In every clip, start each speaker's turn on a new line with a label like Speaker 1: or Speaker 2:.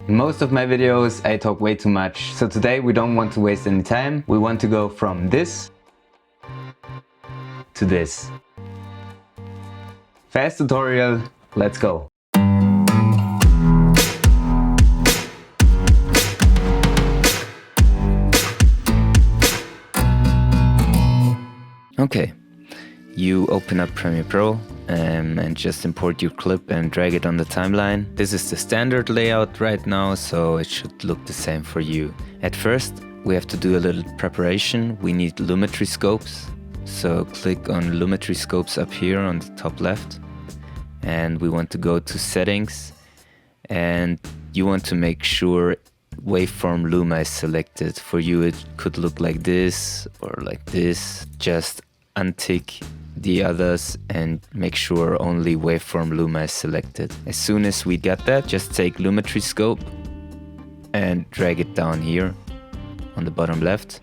Speaker 1: In most of my videos I talk way too much, so today we don't want to waste any time. We want to go from this to this. Fast tutorial, let's go! Okay, you open up Premiere Pro and just import your clip and drag it on the timeline. This is the standard layout right now, so it should look the same for you. At first, we have to do a little preparation. We need Lumetri scopes. So click on Lumetri scopes up here on the top left. And we want to go to settings. And you want to make sure waveform Luma is selected. For you, it could look like this or like this. Just untick the others and make sure only waveform Luma is selected. As soon as we got that, just take Lumetri scope and drag it down here on the bottom left.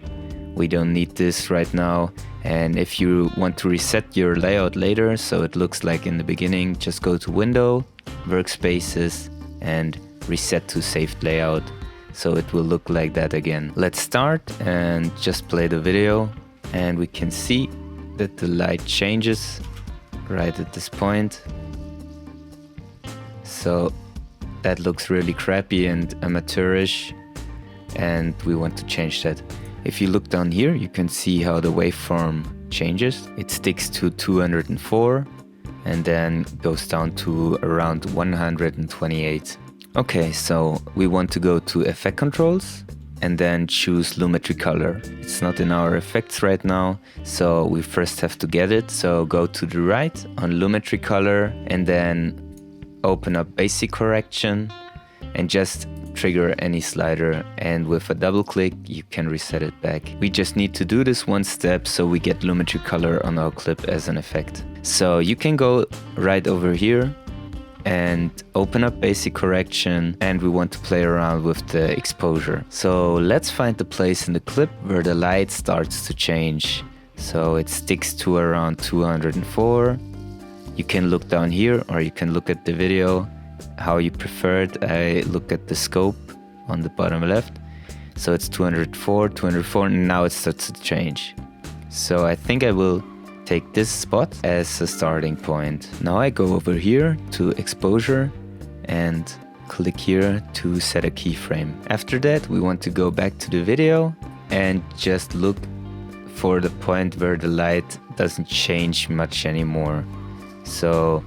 Speaker 1: We don't need this right now, and if you want to reset your layout later so it looks like in the beginning, just go to Window, Workspaces and reset to saved layout so it will look like that again. Let's start and just play the video, and we can see that the light changes right at this point. So that looks really crappy and amateurish, and we want to change that. If you look down here, you can see how the waveform changes. It sticks to 204 and then goes down to around 128. Okay, so we want to go to Effect Controls and then choose Lumetri Color. It's not in our effects right now, so we first have to get it. So go to the right on Lumetri Color and then open up Basic Correction and just trigger any slider, and with a double click you can reset it back. We just need to do this one step so we get Lumetri Color on our clip as an effect. So you can go right over here and open up Basic Correction, and we want to play around with the exposure. So let's find the place in the clip where the light starts to change. So it sticks to around 204. You can look down here or you can look at the video how you prefer it. I look at the scope on the bottom left. So it's 204, and now it starts to change. So I think I will take this spot as a starting point. Now I go over here to exposure and click here to set a keyframe. After that, we want to go back to the video and just look for the point where the light doesn't change much anymore. So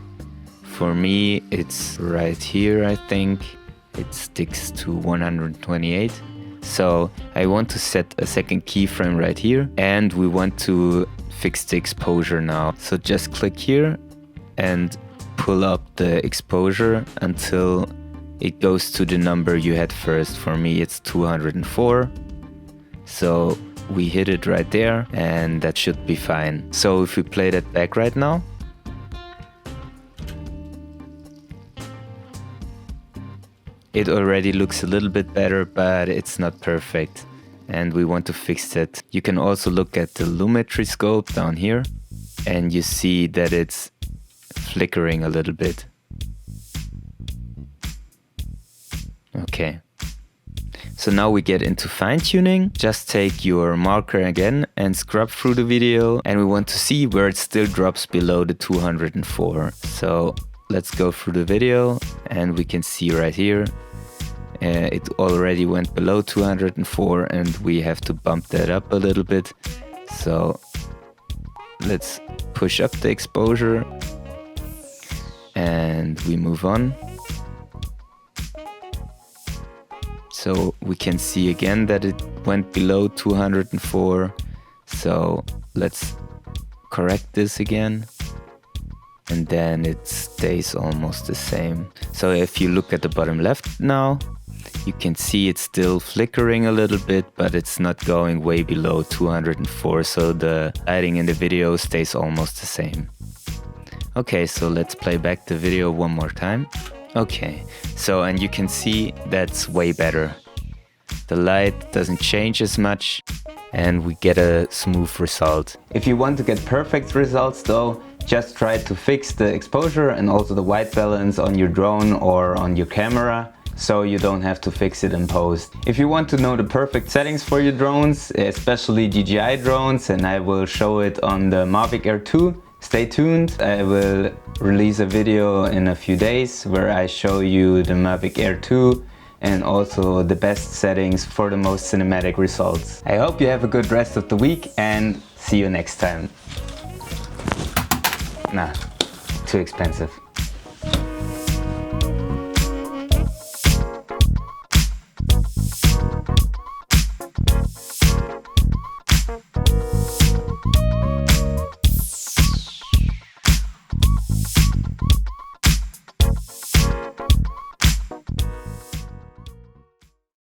Speaker 1: for me, it's right here, I think. It sticks to 128. So I want to set a second keyframe right here, and we want to fix the exposure now. So just click here and pull up the exposure until it goes to the number you had first. For me, it's 204. So we hit it right there, and that should be fine. So if we play that back right now, it already looks a little bit better, but it's not perfect, and we want to fix that. You can also look at the Lumetri scope down here, and you see that it's flickering a little bit. Okay. So now we get into fine-tuning. Just take your marker again and scrub through the video, and we want to see where it still drops below the 204. So let's go through the video, and we can see right here it already went below 204, and we have to bump that up a little bit. So let's push up the exposure and we move on. So we can see again that it went below 204. So let's correct this again, and then it stays almost the same. So if you look at the bottom left now, you can see it's still flickering a little bit, but it's not going way below 204, so the lighting in the video stays almost the same. Okay, so let's play back the video one more time. Okay, so and you can see that's way better. The light doesn't change as much and we get a smooth result. If you want to get perfect results though, just try to fix the exposure and also the white balance on your drone or on your camera. so you don't have to fix it in post. If you want to know the perfect settings for your drones, especially DJI drones, and I will show it on the Mavic Air 2, stay tuned. I will release a video in a few days where I show you the Mavic Air 2 and also the best settings for the most cinematic results. I hope you have a good rest of the week and see you next time. Nah, too expensive.